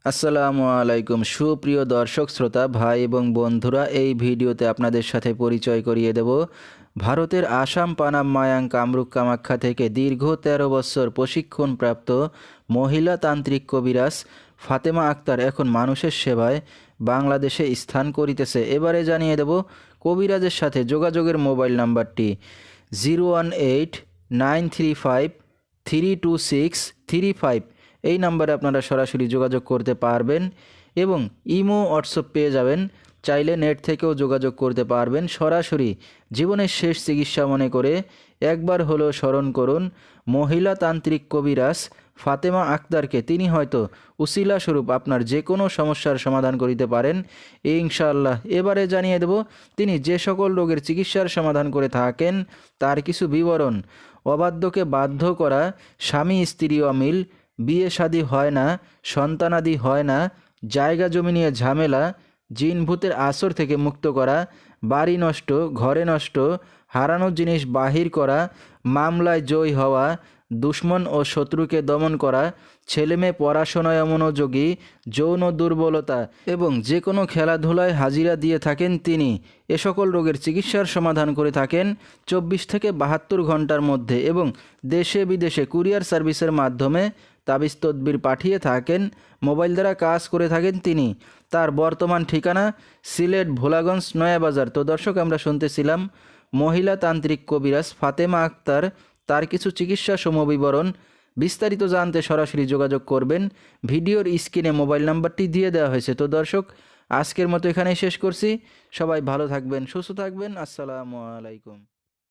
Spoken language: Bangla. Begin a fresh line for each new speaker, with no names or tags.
আসসালামু আলাইকুম সুপ্রিয় দর্শক শ্রোতা ভাই এবং বন্ধুরা, এই ভিডিওতে আপনাদের সাথে পরিচয় করিয়ে দেব ভারতের আসাম পানাম মায়াং কামরূপ কামাখ্যা থেকে দীর্ঘ ১৩ বছর প্রশিক্ষণপ্রাপ্ত মহিলা তান্ত্রিক কবিরাজ ফাতেমা আক্তার এখন মানুষের সেবায় বাংলাদেশে স্থান করিতেছে। এবারে জানিয়ে দেব কবিরাজের সাথে যোগাযোগের মোবাইল নাম্বারটি 018-935-32635। এই নাম্বারে আপনারা সরাসরি যোগাযোগ করতে পারবেন এবং ইমো হোয়াটসঅ্যাপ পেয়ে যাবেন। চাইলে নেট থেকেও যোগাযোগ করতে পারবেন। সরাসরি জীবনের শেষ চিকিৎসা মনে করে একবার হলেও স্মরণ করুন মহিলা তান্ত্রিক কবিরাজ ফাতেমা আক্তারকে। তিনি হয়তো উসিলা স্বরূপ আপনার যে কোনো সমস্যার সমাধান করিতে পারেন ইনশাআল্লাহ। এবারে জানিয়ে দেব তিনি যে সকল রোগের চিকিৎসার সমাধান করে থাকেন তার কিছু বিবরণ। অবাধ্যকে বাধ্য করা, স্বামী স্ত্রী অমিল, বিয়ে শাদী হয় না, সন্তানাদি হয় না, জায়গা জমি নিয়ে ঝামেলা, জিন ভূতের আসর থেকে মুক্ত করা, বাড়ি নষ্ট, ঘরে নষ্ট, হারানো জিনিস বাহির করা, মামলায় জয়ী হওয়া, দুশ্মন ও শত্রুকে দমন করা, ছেলেমেয়ে পড়াশোনায় অমনোযোগী, যৌন দুর্বলতা এবং যে কোনো খেলাধুলায় হাজিরা দিয়ে থাকেন তিনি। এ সকল রোগের চিকিৎসার সমাধান করে থাকেন 24 থেকে 72 ঘন্টার মধ্যে এবং দেশে বিদেশে কুরিয়ার সার্ভিসের মাধ্যমে তাবিজ তদবির পাঠিয়ে থাকেন। মোবাইল দ্বারা কাজ করে থাকেন তিনি। তার বর্তমান ঠিকানা সিলেট ভোলাগঞ্জ নয়াবাজার। তো দর্শক, আমরা শুনতেছিলাম মহিলা তান্ত্রিক কবিরাজ ফাতেমা আক্তার, তার কিছু চিকিৎসা সমবিবরণ। বিস্তারিত জানতে সরাসরি যোগাযোগ করবেন। ভিডিওর স্ক্রিনে মোবাইল নাম্বারটি দিয়ে দেওয়া হয়েছে। তো দর্শক, আজকের মতো এখানেই শেষ করছি। সবাই ভালো থাকবেন, সুস্থ থাকবেন। আসসালামু আলাইকুম।